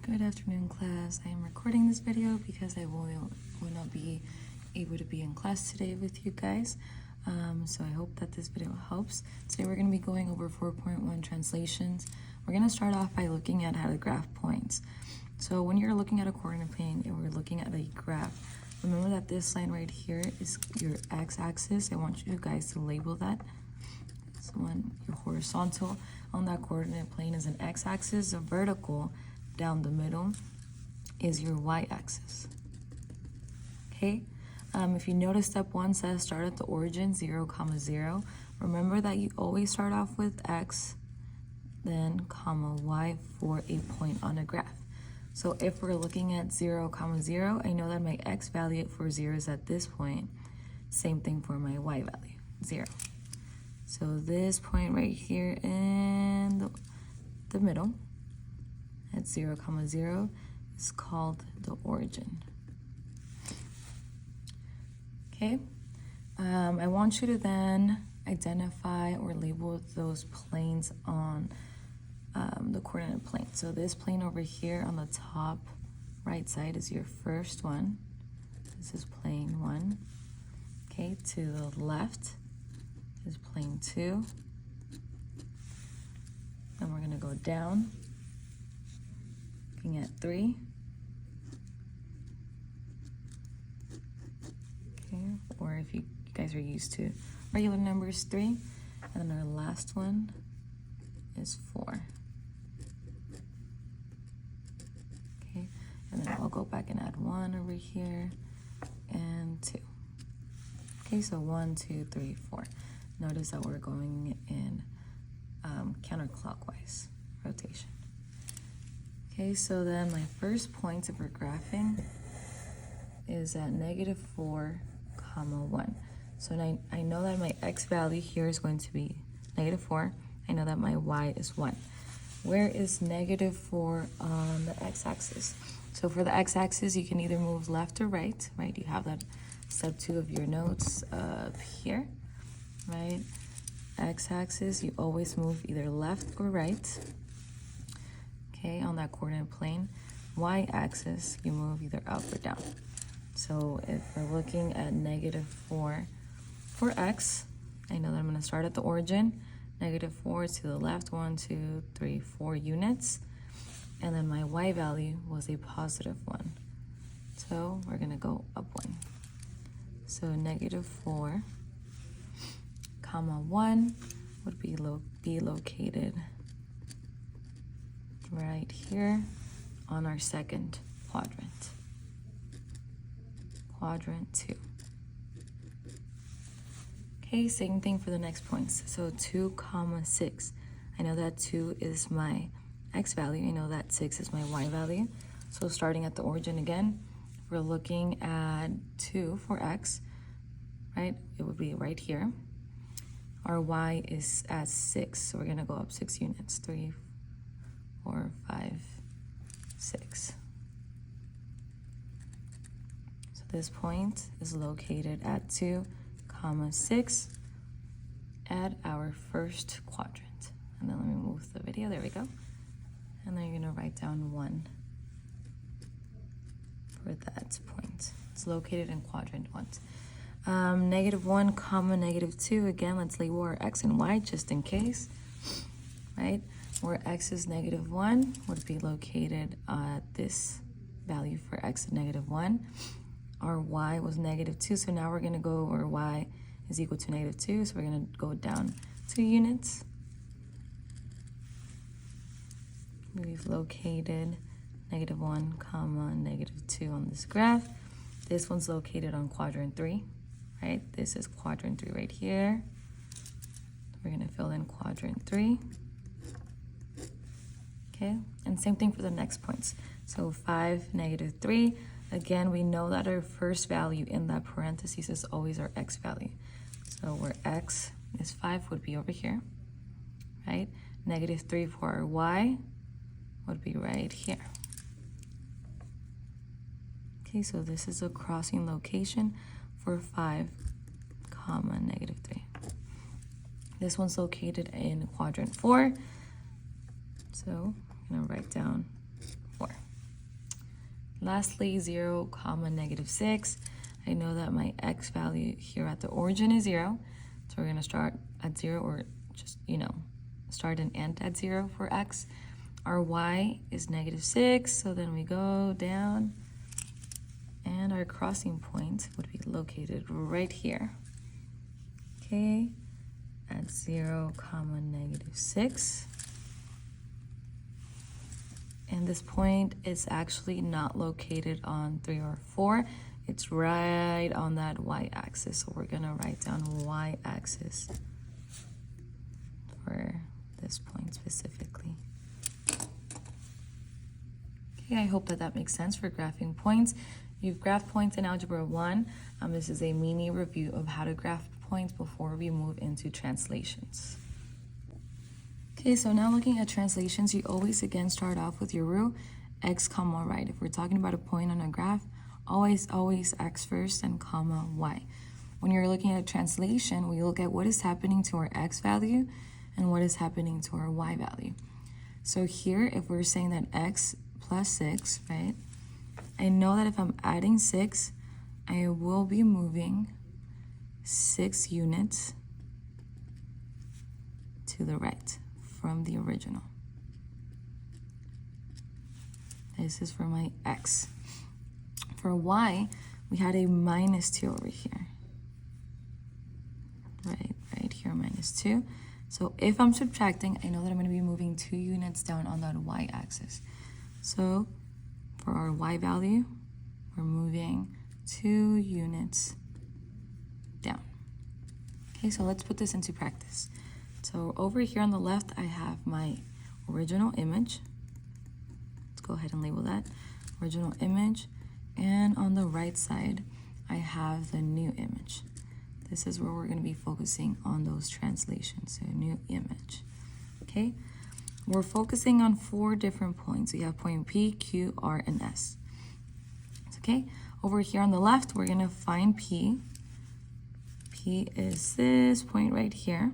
Good afternoon, class. I am recording this video because I will not be able to be in class today with you guys. So I hope that this video helps. Today we're going to be going over 4.1 translations. We're going to start off by looking at how to graph points. So when you're looking at a coordinate plane and we're looking at a graph, remember that this line right here is your x-axis. I want you guys to label that. So when your horizontal on that coordinate plane is an x-axis, the vertical down the middle is your y-axis. Okay, if you notice step 1 says start at the origin 0, 0. Remember that you always start off with x, then comma y for a point on a graph. So if we're looking at 0, 0, I know that my x value for 0 is at this point. Same thing for my y value, 0. So this point right here in the middle at 0, 0 is called the origin. Okay, I want you to then identify or label those planes on the coordinate plane. So this plane over here on the top right side is your first one. This is plane 1. Okay, to the left is plane 2. Then we're going to go down, looking at 3. Okay, or if you guys are used to regular numbers, 3. And then our last one is 4. Okay, and then I'll go back and add 1 over here and 2. Okay, so 1, 2, 3, 4. Notice that we're going in counterclockwise rotation. Okay, so then my first point if we're graphing is at -4, 1. So I know that my x value here is going to be -4. I know that my y is 1. Where is -4 on the x-axis? So for the x-axis, you can either move left or right, right? You have that step 2 of your notes up here, right? X-axis, you always move either left or right, okay, on that coordinate plane. Y-axis, you move either up or down. So if we're looking at -4 for x, I know that I'm going to start at the origin. -4 to the left, 1, 2, 3, 4 units. And then my y value was a +1. So we're going to go up 1. So -4, 1 would be located right here on our second quadrant. Quadrant 2. Okay, same thing for the next points. So 2, 6. I know that 2 is my x value. I know that 6 is my y value. So starting at the origin again, we're looking at 2 for x, right? It would be right here. Our y is at 6, so we're going to go up 6 units. 3, 4, 5, 6. So this point is located at 2, 6 at our first quadrant. And then let me move the video. There we go. And then you're going to write down 1 for that point. It's located in quadrant 1. -1, -2. Again, let's label our x and y just in case, right? Where x is -1 would be located at this value for x at -1. Our y was -2, so now we're going to go where y is equal to -2, so we're going to go down 2 units. We've located -1, -2 on this graph. This one's located on quadrant 3, right? This is quadrant 3 right here. We're going to fill in quadrant 3. Okay, and same thing for the next points. So 5, -3. Again, we know that our first value in that parentheses is always our x value. So where x is 5 would be over here, right? -3 for our y would be right here. Okay, so this is a crossing location for 5, -3. This one's located in quadrant 4. So I'm going to write down 4. lastly, 0, comma, -6. I know that my x value here at the origin is 0. So we're going to start at 0, or just, start and end at 0 for x. Our y is -6, so then we go down, and our crossing point would be located right here. Okay, at 0, comma, -6. And this point is actually not located on 3 or 4. It's right on that y-axis. So we're going to write down y-axis for this point specifically. Okay, I hope that that makes sense for graphing points. You've graphed points in Algebra 1. This is a mini review of how to graph points before we move into translations. Okay, so now looking at translations, you always again start off with your rule, x, comma, right. If we're talking about a point on a graph, always x first and comma, y. When you're looking at a translation, we look at what is happening to our x value and what is happening to our y value. So here, if we're saying that x plus 6, right, I know that if I'm adding 6, I will be moving 6 units to the right from the original. This is for my x. For y, we had a -2 over here. Right here, -2. So if I'm subtracting, I know that I'm going to be moving 2 units down on that y-axis. So for our y value, we're moving 2 units down. Okay, so let's put this into practice. So over here on the left, I have my original image. Let's go ahead and label that original image. And on the right side, I have the new image. This is where we're going to be focusing on those translations. So new image. Okay, we're focusing on 4 different points. We have point P, Q, R, and S. Okay, over here on the left, we're going to find P. P is this point right here.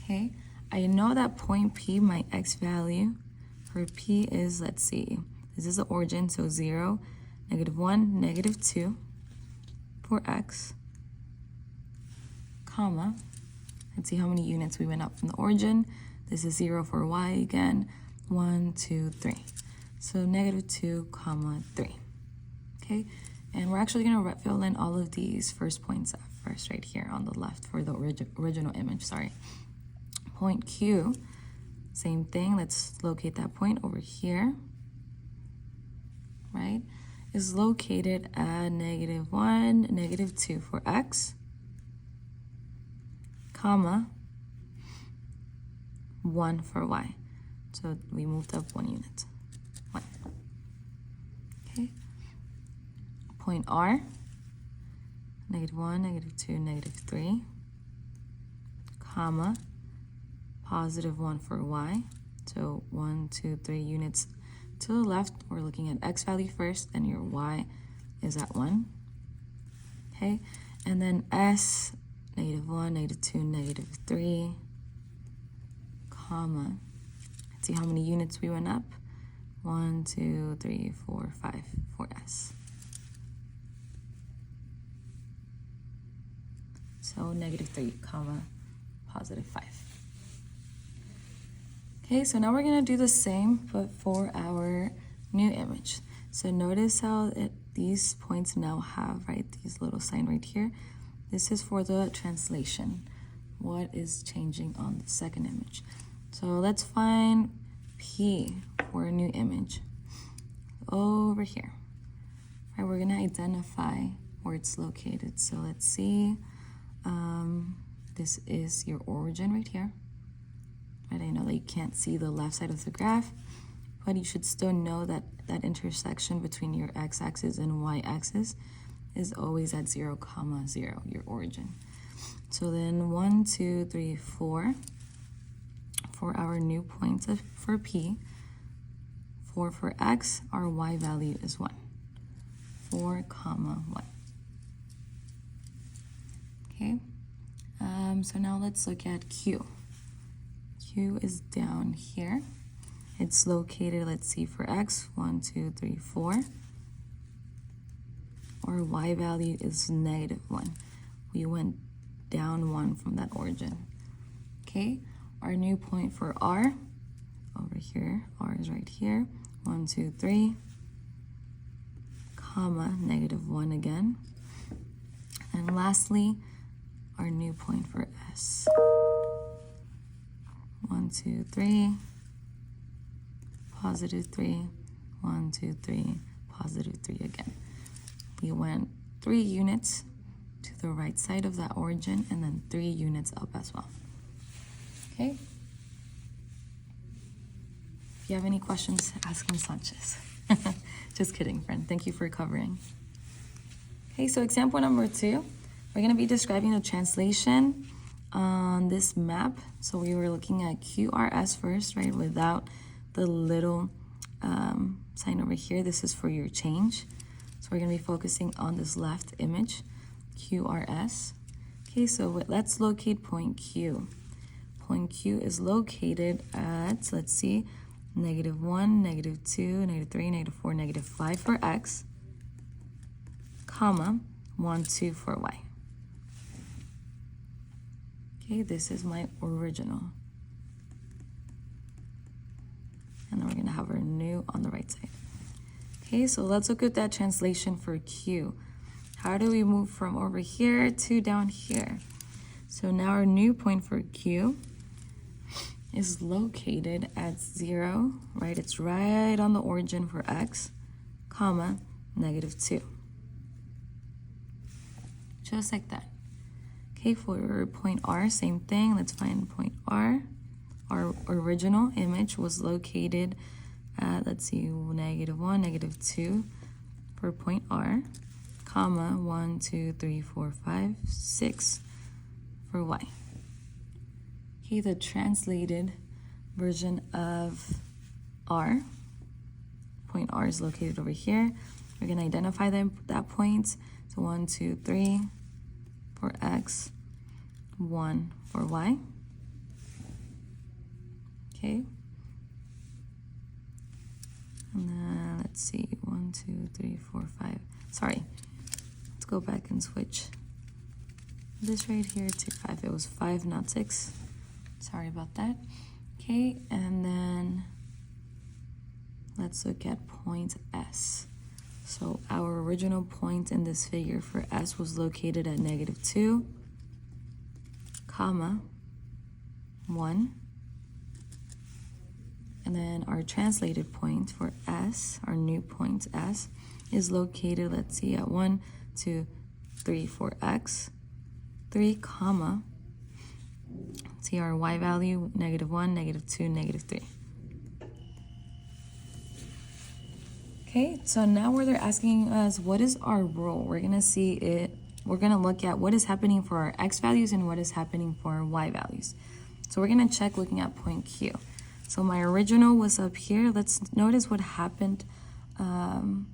Okay, I know that point P, my x value for P is, let's see, this is the origin, so 0, -1, -2 for x, comma, let's see how many units we went up from the origin. This is 0 for y again, 1, 2, 3. So -2, comma, 3. Okay, and we're actually going to fill in all of these first points first right here on the left for the original image, sorry. Point Q, same thing, let's locate that point over here, right, is located at -1, -2 for x, comma, 1 for y. So we moved up 1 unit, 1. Okay, point R, -1, -2, -3, comma, +1 for y. So 1, 2, 3 units to the left. We're looking at x value first, and your y is at 1. Okay, and then S, -1, -2, -3, comma. Let's see how many units we went up. 1, 2, 3, 4, 5 for S. So -3, comma, +5. Okay, so now we're going to do the same, but for our new image. So notice how these points now have, right, these little sign right here. This is for the translation. What is changing on the second image? So let's find P for a new image. Over here. Right, we're going to identify where it's located. So let's see. This is your origin right here. Right, I know that you can't see the left side of the graph, but you should still know that that intersection between your x-axis and y-axis is always at 0, 0, your origin. So then 1, 2, 3, 4 for our new points for P. 4 for x, our y value is 1. 4, 1. Okay, so now let's look at Q. Q is down here. It's located, let's see, for x, 1, 2, 3, 4. our y value is -1. We went down 1 from that origin. Okay, our new point for r, over here, r is right here, 1, 2, 3, comma, -1 again. And lastly, our new point for s. 1, 2, 3, +3, 1, 2, 3, +3 again. We went 3 units to the right side of that origin and then 3 units up as well. Okay? If you have any questions, ask him Sanchez. Just kidding, friend. Thank you for covering. Okay, so example number 2, we're going to be describing the translation on this map. So we were looking at QRS first, right, without the little sign over here. This is for your change. So we're going to be focusing on this left image, QRS. Okay, so let's locate point Q. Point Q is located at, let's see, -1, -2, -3, -4, -5 for X, comma, 1, 2 for Y. Okay, this is my original. And then we're gonna have our new on the right side. Okay, so let's look at that translation for Q. How do we move from over here to down here? So now our new point for Q is located at 0, right? It's right on the origin for X, comma, -2. Just like that. Okay, for point R, same thing. Let's find point R. Our original image was located at, let's see, -1, -2 for point R, comma, 1, 2, 3, 4, 5, 6 for Y. Okay, the translated version of R, point R is located over here. We're going to identify that point. So 1, 2, 3 for X, 1 for Y. Okay. And then let's see, 1, 2, 3, 4, 5. Sorry, let's go back and switch this right here to 5. It was 5, not 6. Sorry about that. Okay, and then let's look at point S. So our original point in this figure for S was located at -2, comma, 1. And then our translated point for S, our new point S, is located, let's see, at 1, 2, 3 for X, 3, comma, see our Y value, -1, -2, -3. Okay, so now where they're asking us, what is our rule? We're gonna see it, we're gonna look at what is happening for our X values and what is happening for our Y values. So we're gonna check looking at point Q. So my original was up here. Let's notice what happened from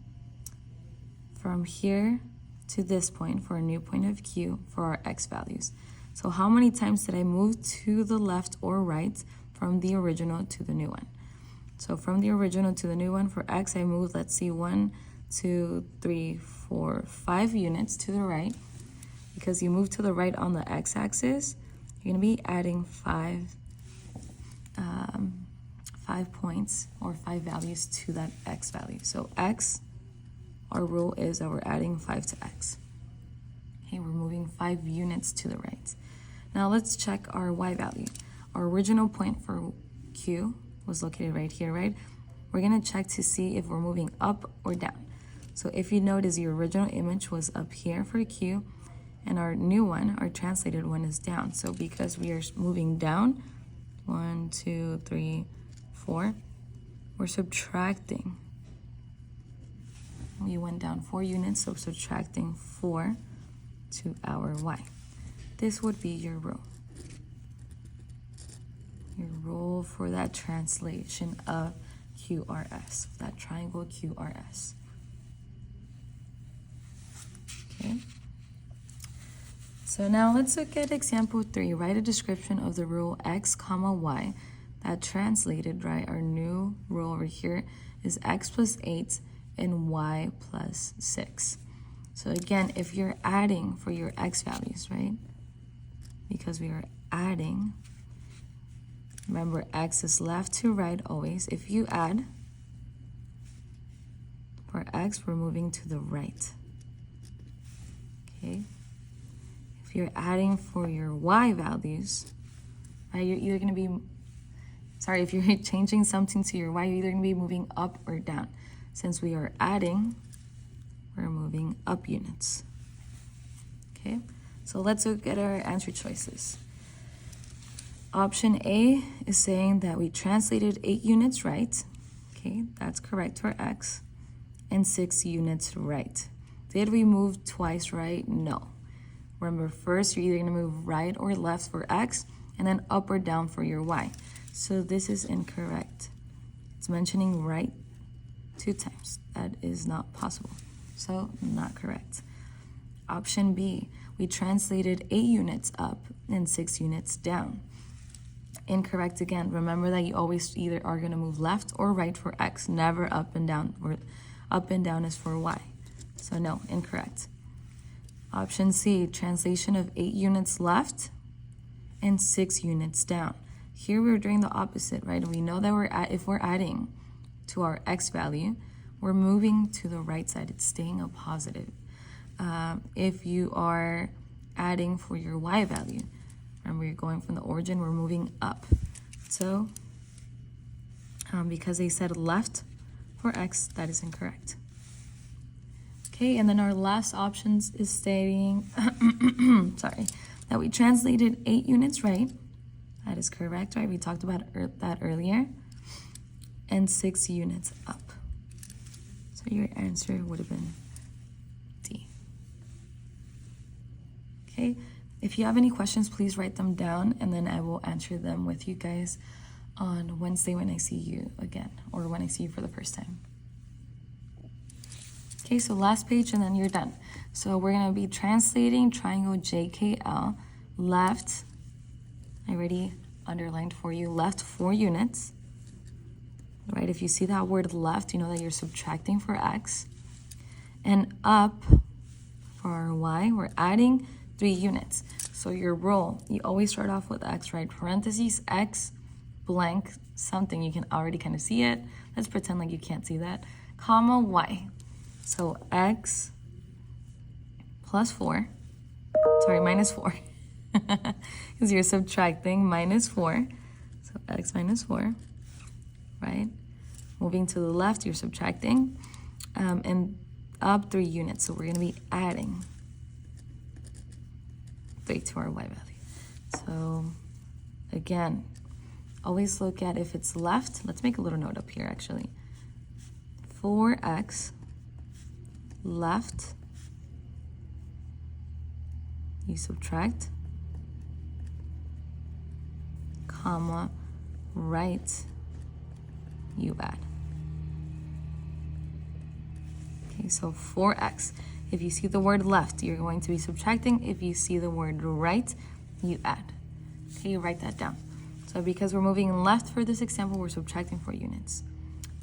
here to this point for a new point of Q for our X values. So how many times did I move to the left or right from the original to the new one? So from the original to the new one for X, I moved, let's see, 1, 2, 3, 4, 5 units to the right. Because you move to the right on the X-axis, you're gonna be adding 5 points or 5 values to that X value. So X, our rule is that we're adding 5 to X. Okay, we're moving 5 units to the right. Now let's check our Y value. Our original point for Q was located right here, right? We're gonna check to see if we're moving up or down. So if you notice, the original image was up here for Q, and our new one, our translated one, is down. So because we are moving down, 1, 2, 3, 4, we're subtracting. We went down 4 units, so subtracting 4 to our Y. This would be your rule. Your rule for that translation of QRS, that triangle QRS. Okay. So now let's look at example 3. Write a description of the rule X, comma, Y. That translated, right, our new rule over here is X plus 8 and Y plus 6. So again, if you're adding for your x values, right? Because we are adding, remember x is left to right always. If you add for x, we're moving to the right. Okay? If you're adding for your y values, right, you're either going to be, sorry, if you're changing something to your y, you're either going to be moving up or down. Since we are adding, we're moving up units. Okay, so let's look at our answer choices. Option A is saying that we translated 8 units right. Okay, that's correct for x. And 6 units right. Did we move twice right? No. Remember, first you're either going to move right or left for x, and then up or down for your y. So this is incorrect. It's mentioning right 2 times. That is not possible. So not correct. Option B, we translated 8 units up and 6 units down. Incorrect again. Remember that you always either are going to move left or right for x, never up and down. Up and down is for y. So no, incorrect. Option C, translation of 8 units left and 6 units down. Here we're doing the opposite, right? We know that if we're adding to our x value, we're moving to the right side. It's staying a positive. If you are adding for your y value, remember you're going from the origin, we're moving up. So because they said left for x, that is incorrect. Okay, and then our last options is stating, sorry, that we translated 8 units right. That is correct, right? We talked about that earlier. And 6 units up. So your answer would have been D. Okay, if you have any questions, please write them down, and then I will answer them with you guys on Wednesday when I see you again, or when I see you for the first time. Okay, so last page and then you're done. So we're gonna be translating triangle JKL left, I already underlined for you, left 4 units, right? If you see that word left, you know that you're subtracting for x. And up for our y, we're adding 3 units. So your rule, you always start off with x, right? Parentheses, x, blank, something, you can already kind of see it. Let's pretend like you can't see that, comma, y. So x plus 4, sorry, minus 4, because you're subtracting, minus 4. So x minus 4, right? Moving to the left, you're subtracting, and up 3 units. So we're going to be adding 3 to our y value. So again, always look at if it's left. Let's make a little note up here, actually. 4x left, you subtract, comma, right, you add. Okay, so 4x. If you see the word left, you're going to be subtracting. If you see the word right, you add. Okay, you write that down. So because we're moving left for this example, we're subtracting 4 units.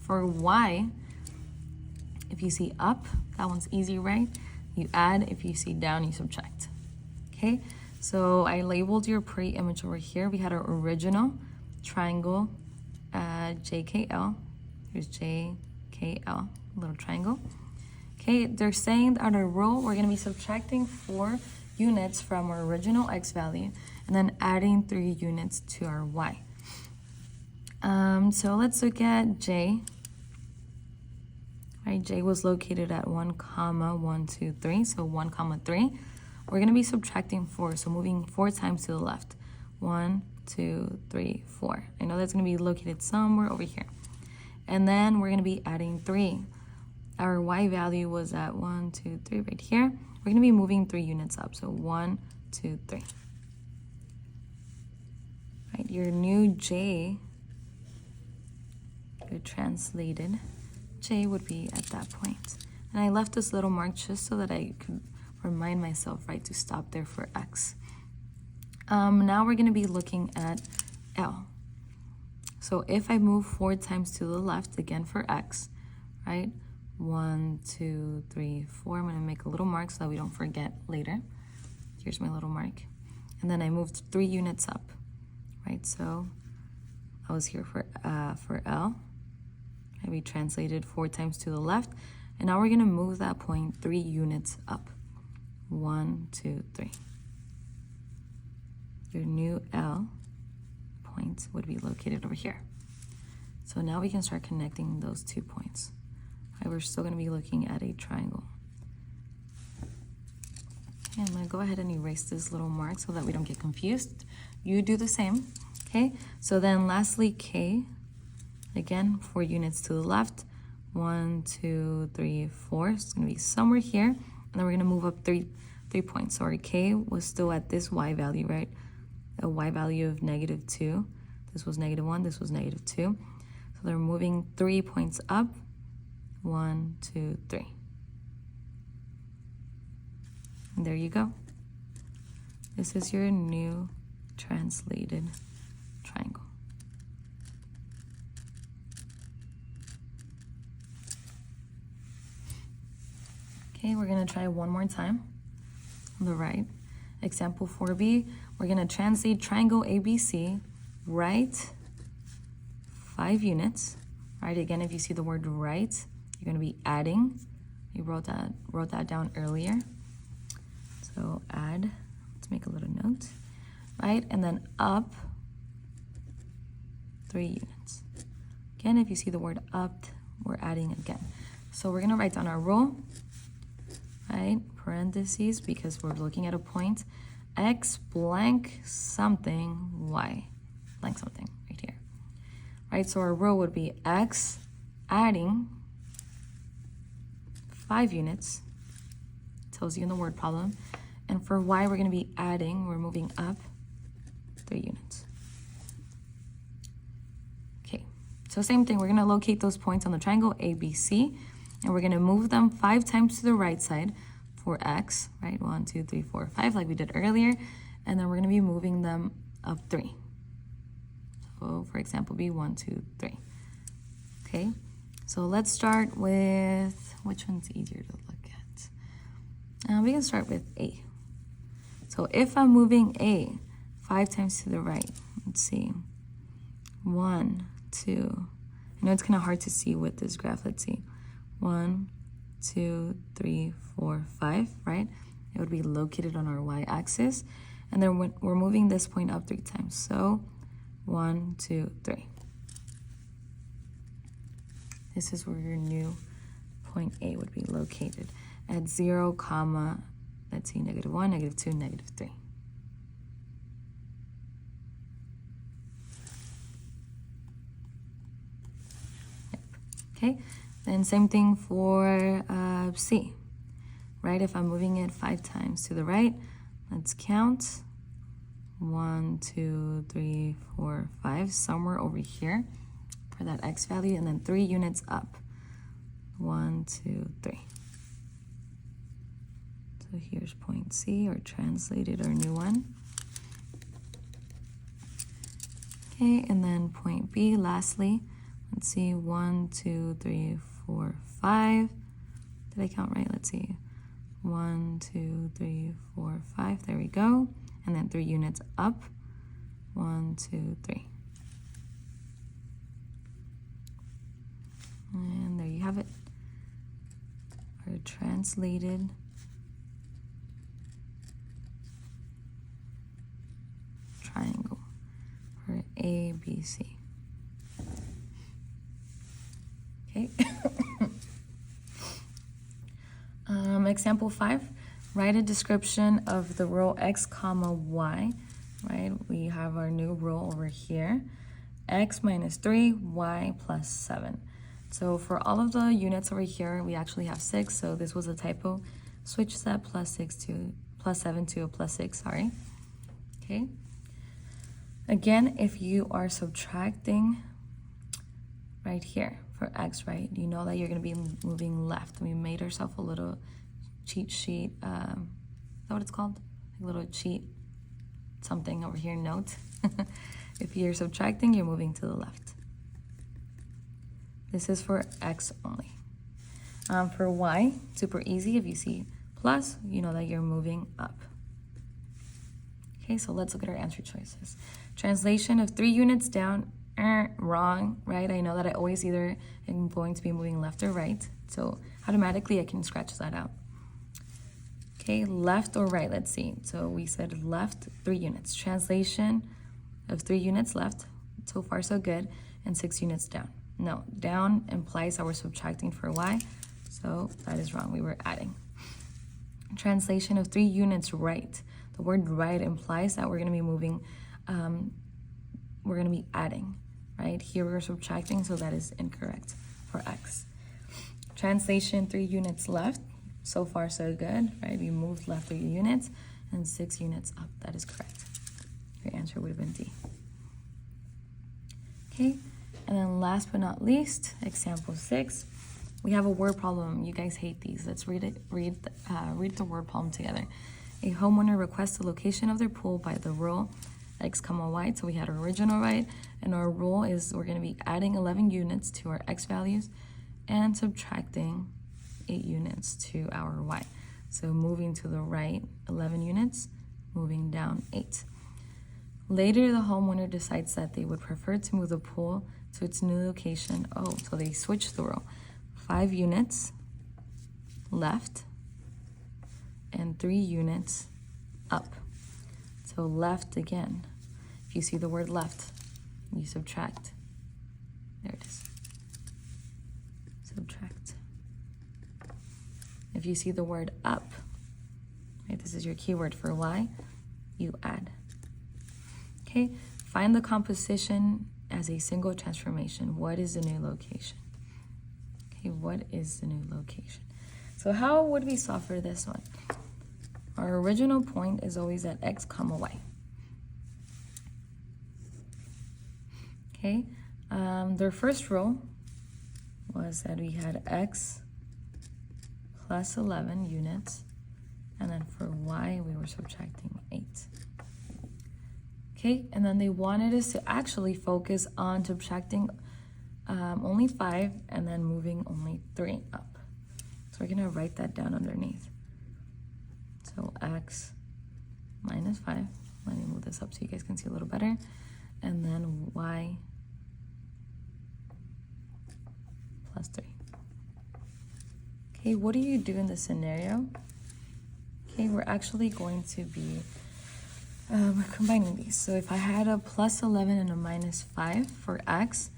For y, if you see up, that one's easy, right? You add. If you see down, you subtract. Okay, so I labeled your pre-image over here. We had our original triangle, JKL. Here's JKL, little triangle. Okay, they're saying that our rule, we're going to be subtracting 4 units from our original x value and then adding 3 units to our y. So let's look at J. Right, J was located at 1, 1, 2, 3, so 1, 3. We're going to be subtracting 4, so moving 4 times to the left. 1, 2, 3, 4. I know that's going to be located somewhere over here. And then we're going to be adding 3. Our y value was at 1, 2, 3 right here. We're going to be moving 3 units up, so 1, 2, 3. Right, your new J, your translated J would be at that point. And I left this little mark just so that I could remind myself, right, to stop there for x. Now we're going to be looking at L. So if I move 4 times to the left, again for x, right, 1, 2, 3, 4. I'm gonna make a little mark so that we don't forget later. Here's my little mark. And then I moved 3 units up, right? So I was here for L. And we translated 4 times to the left. And now we're gonna move that point 3 units up. 1, 2, 3. Your new L point would be located over here. So now we can start connecting those 2 points. Right, we're still gonna be looking at a triangle. Okay, I'm gonna go ahead and erase this little mark so that we don't get confused. You do the same, okay? So then lastly, K, again, 4 units to the left. 1, 2, 3, 4. It's gonna be somewhere here. And then we're gonna move up 3 points. So our K was still at this Y value, right? A Y value of -2. This was -1, this was -2. So they're moving 3 points up. 1, 2, 3. And there you go. This is your new translated triangle. Okay, we're gonna try one more time on the right. Example 4b, we're gonna translate triangle ABC, right 5 units. Right, again, if you see the word right, you're gonna be adding. You wrote that down earlier. So add, let's make a little note, right? And then up 3 units. Again, if you see the word up, we're adding again. So we're gonna write down our rule, right? Parentheses, because we're looking at a point. X blank something, Y blank something, right here. Right, so our rule would be X adding 5 units, tells you in the word problem. And for Y, we're gonna be adding, we're moving up 3 units. Okay, so same thing, we're gonna locate those points on the triangle ABC, and we're gonna move them 5 times to the right side for X, right? 1, 2, 3, 4, 5, like we did earlier. And then we're gonna be moving them up 3. So for example, be 1, 2, 3. Okay, so let's start with, which one's easier to look at? We can start with A. So if I'm moving A 5 times to the right, let's see, 1, 2, I know it's kind of hard to see with this graph, let's see, 1, 2, 3, 4, 5, right? It would be located on our y-axis, and then we're moving this point up 3 times, so 1, 2, 3. This is where your new point A would be located at 0, comma, let's see, -1, -2, -3. Yep. Okay, then same thing for C, right? If I'm moving it 5 times to the right, let's count. 1, 2, 3, 4, 5, somewhere over here for that X value, and then 3 units up. 1, 2, 3. So here's point C, or translated our new one. Okay, and then point B, lastly, let's see, 1, 2, 3, 4, 5. Did I count right? Let's see. 1, 2, 3, 4, 5. There we go. And then 3 units up. 1, 2, 3. And there you have it. Our translated triangle for ABC. Okay. Example 5, write a description of the row X comma Y, right? We have our new row over here, X minus 3, Y plus 7. So for all of the units over here, we actually have 6, so this was a typo. Switch that +7 to a +6, sorry. Okay. Again, if you are subtracting right here for X, right, you know that you're going to be moving left. We made ourselves a little cheat sheet. Is that what it's called? A little cheat something over here, note. If you're subtracting, you're moving to the left. This is for X only. For y, super easy. If you see plus, you know that you're moving up. Okay, so let's look at our answer choices. Translation of 3 units down, wrong, right? I know that I always either am going to be moving left or right, so automatically I can scratch that out. Okay, left or right, let's see. So we said left, 3 units. Translation of 3 units left, so far so good, and 6 units down. No, down implies that we're subtracting for y, so that is wrong, we were adding. Translation of 3 units right. The word right implies that we're going to be moving, we're going to be adding, right? Here we're subtracting, so that is incorrect for x. Translation 3 units left. So far so good, right? We moved left 3 units and 6 units up. That is correct. Your answer would have been D. Okay, and then last but not least, example 6. We have a word problem. You guys hate these. Let's read it. Read the word problem together. A homeowner requests the location of their pool by the rule x, y. So we had our original right, and our rule is we're going to be adding 11 units to our x values and subtracting 8 units to our y. So moving to the right 11 units, moving down 8. Later, the homeowner decides that they would prefer to move the pool to its new location. Oh, so they switched the rule. 5 units left and 3 units up. So left again. If you see the word left, you subtract. There it is. Subtract. If you see the word up, right, this is your keyword for y, you add. Okay, find the composition as a single transformation. What is the new location? Okay, what is the new location? So how would we solve for this one? Our original point is always at x, y. Okay, their first rule was that we had x plus 11 units, and then for y, we were subtracting 8. Okay, and then they wanted us to actually focus on subtracting only 5 and then moving only 3 up. So we're gonna write that down underneath. So x minus 5, let me move this up so you guys can see a little better, and then y plus 3. Okay, what do you do in this scenario? Okay, we're actually going to be combining these. So if I had a plus 11 and a minus 5 for x,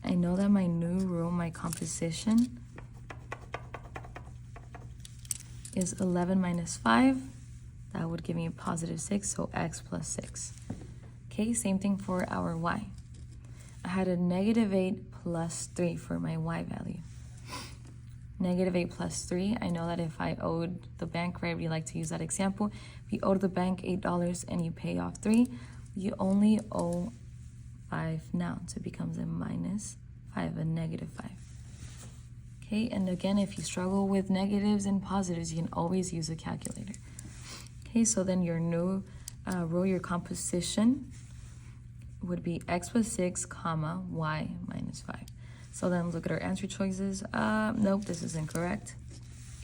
I know that my new rule, my composition, is 11 minus 5. That would give me a positive 6, so x plus 6. Okay, same thing for our y. I had a negative 8 plus 3 for my y value. Negative 8 plus 3, I know that if I owed the bank, right, we like to use that example. If you owe the bank $8 and you pay off 3, you only owe 5 now, so it becomes a minus 5, a negative 5. Okay, and again, if you struggle with negatives and positives, you can always use a calculator. Okay, so then your new rule, your composition would be x plus 6, comma, y minus 5. So then look at our answer choices. Nope, this is incorrect.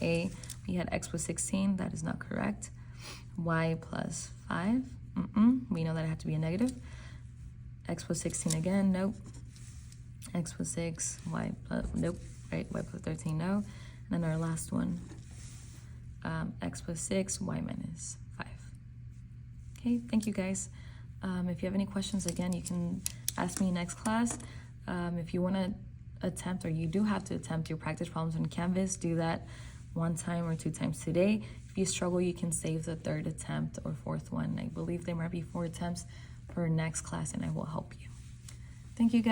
A, we had x plus 16, that is not correct. Y plus 5, we know that it had to be a negative. X plus 16 again, nope. X plus 6, y plus, nope, right, y plus 13, no. And then our last one, x plus 6, y minus 5. Okay, thank you guys. If you have any questions, again, you can ask me next class. If you want to attempt, or you do have to attempt your practice problems on Canvas, do that 1 time or 2 times today. If you struggle, you can save the 3rd attempt or 4th one. I believe there might be 4 attempts for next class, and I will help you. Thank you guys.